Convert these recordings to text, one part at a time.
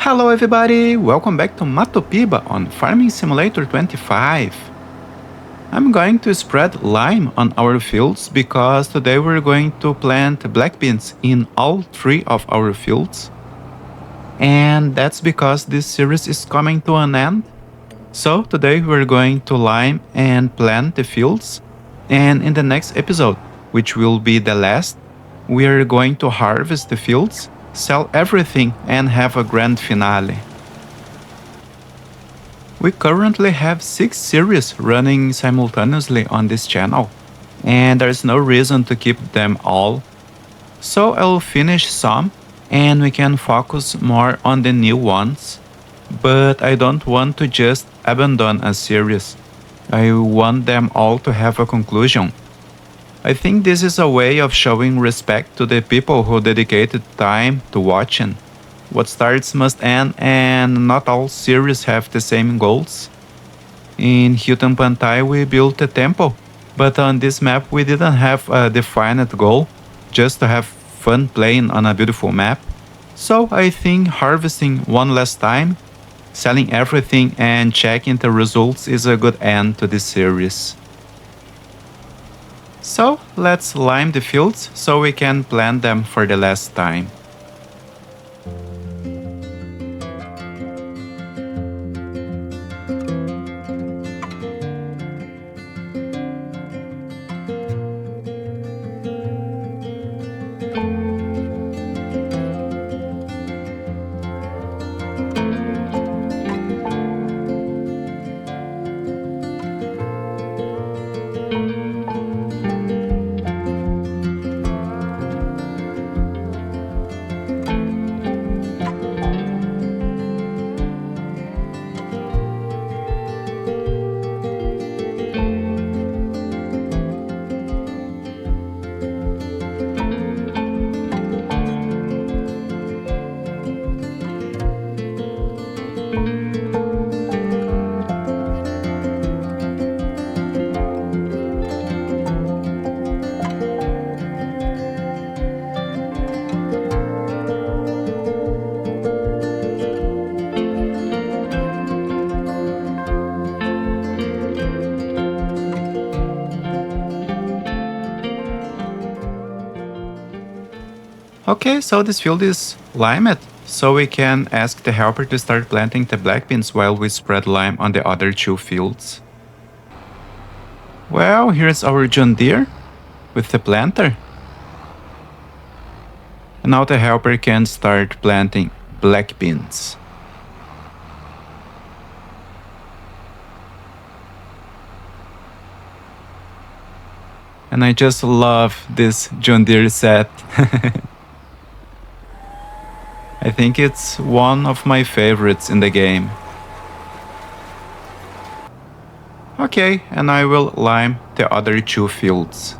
Hello everybody, welcome back to Matopiba on Farming Simulator 25. I'm going to spread lime on our fields because today we're going to plant black beans in all 3 of our fields. And that's because this series is coming to an end. So today we're going to lime and plant the fields. And in the next episode, which will be the last, we are going to harvest the fields, sell everything and have a grand finale. We currently have 6 series running simultaneously on this channel, and there's no reason to keep them all. So I'll finish some and we can focus more on the new ones. But I don't want to just abandon a series. I want them all to have a conclusion. I think this is a way of showing respect to the people who dedicated time to watching. What starts must end, and not all series have the same goals. In Hilton Pantai we built a temple, but on this map we didn't have a defined goal, just to have fun playing on a beautiful map. So I think harvesting one last time, selling everything and checking the results is a good end to this series. So let's lime the fields so we can plant them for the last time. Okay, so this field is limed, so we can ask the helper to start planting the black beans while we spread lime on the other 2 fields. Well, here's our John Deere with the planter. And now the helper can start planting black beans. And I just love this John Deere set. I think it's one of my favorites in the game. Okay, and I will lime the other 2 fields.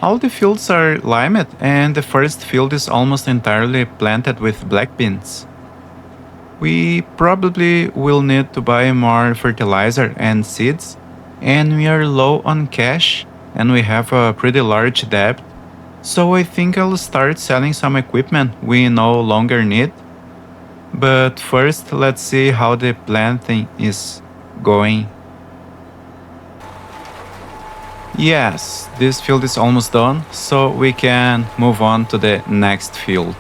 All the fields are limed, and the first field is almost entirely planted with black beans. We probably will need to buy more fertilizer and seeds, and we are low on cash, and we have a pretty large debt. So I think I'll start selling some equipment we no longer need. But first, let's see how the planting is going. Yes, this field is almost done, so we can move on to the next field.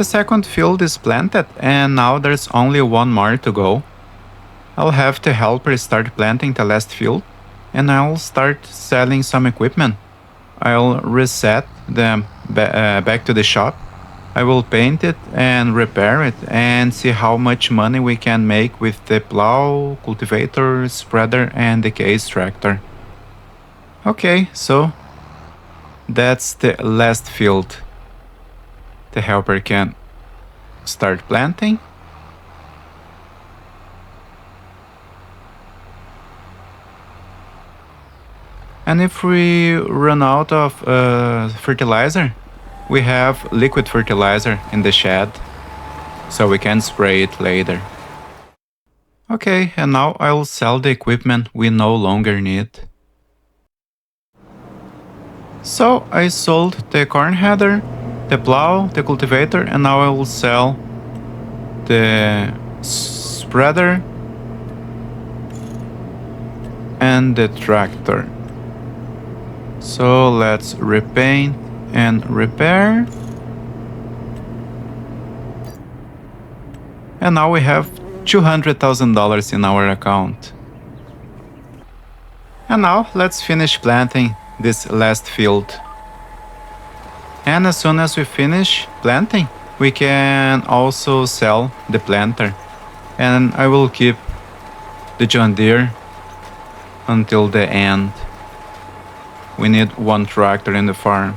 The second field is planted and now there's only one more to go. I'll have the helper start planting the last field and I'll start selling some equipment. I'll reset them back to the shop. I will paint it and repair it and see how much money we can make with the plow, cultivator, spreader and the case tractor. Okay, so that's the last field. The helper can start planting. And if we run out of fertilizer, we have liquid fertilizer in the shed, so we can spray it later. Okay, and now I'll sell the equipment we no longer need. So I sold the corn header, the plow, the cultivator, and now I will sell the spreader and the tractor. So let's repaint and repair. And now we have $200,000 in our account. And now let's finish planting this last field. And as soon as we finish planting, we can also sell the planter. And I will keep the John Deere until the end. We need one tractor in the farm.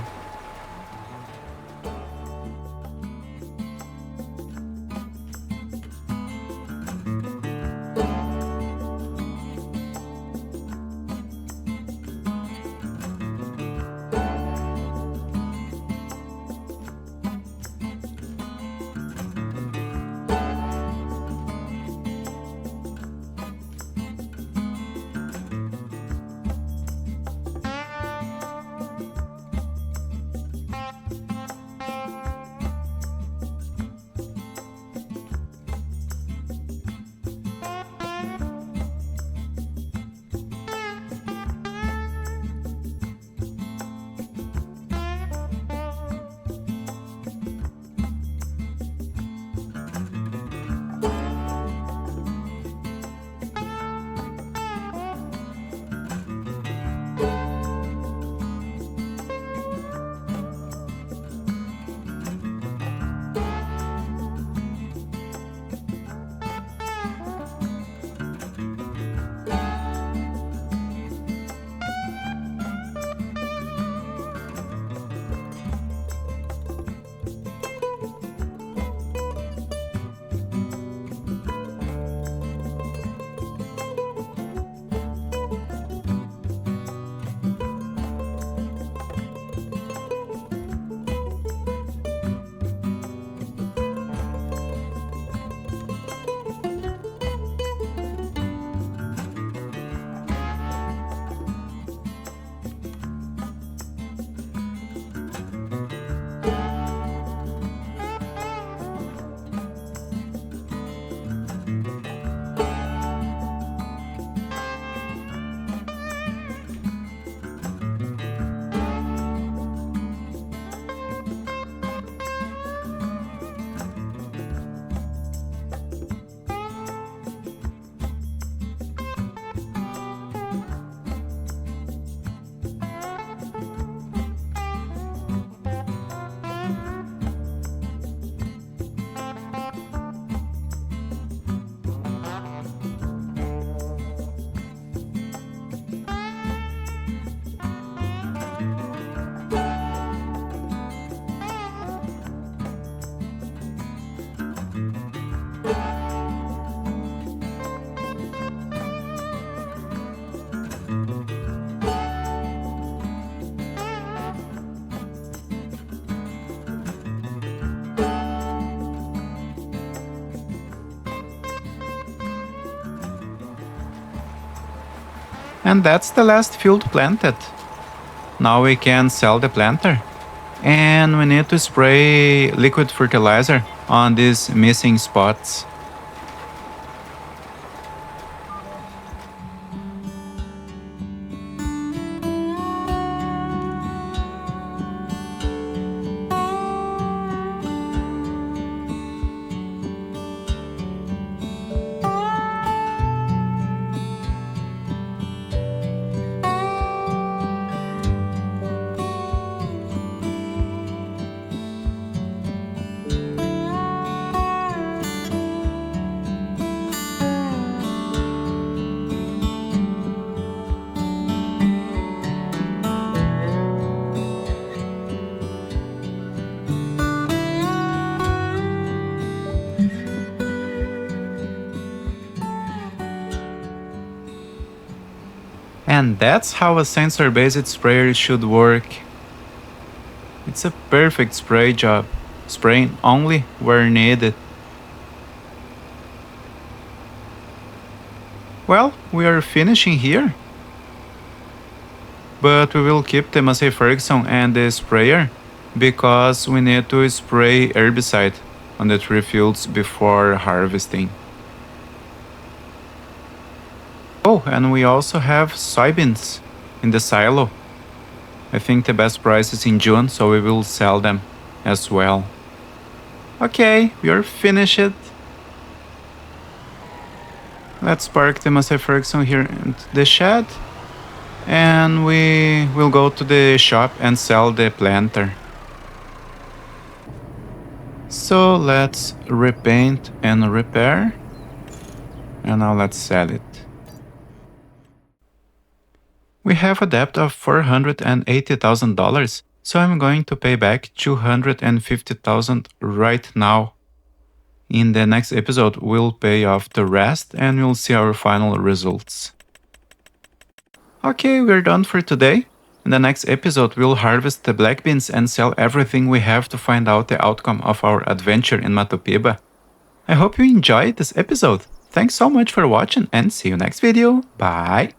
And that's the last field planted. Now we can sell the planter. And we need to spray liquid fertilizer on these missing spots. And that's how a sensor-based sprayer should work. It's a perfect spray job, spraying only where needed. Well, we are finishing here. But we will keep the Massey Ferguson and the sprayer because we need to spray herbicide on the tree fields before harvesting. Oh, and we also have soybeans in the silo. I think the best price is in June, so we will sell them as well. Okay, we are finished. Let's park the Massey Ferguson here in the shed. And we will go to the shop and sell the planter. So let's repaint and repair. And now let's sell it. We have a debt of $480,000, so I'm going to pay back $250,000 right now. In the next episode, we'll pay off the rest and we'll see our final results. Okay, we're done for today. In the next episode, we'll harvest the black beans and sell everything we have to find out the outcome of our adventure in Matopiba. I hope you enjoyed this episode. Thanks so much for watching and see you next video. Bye!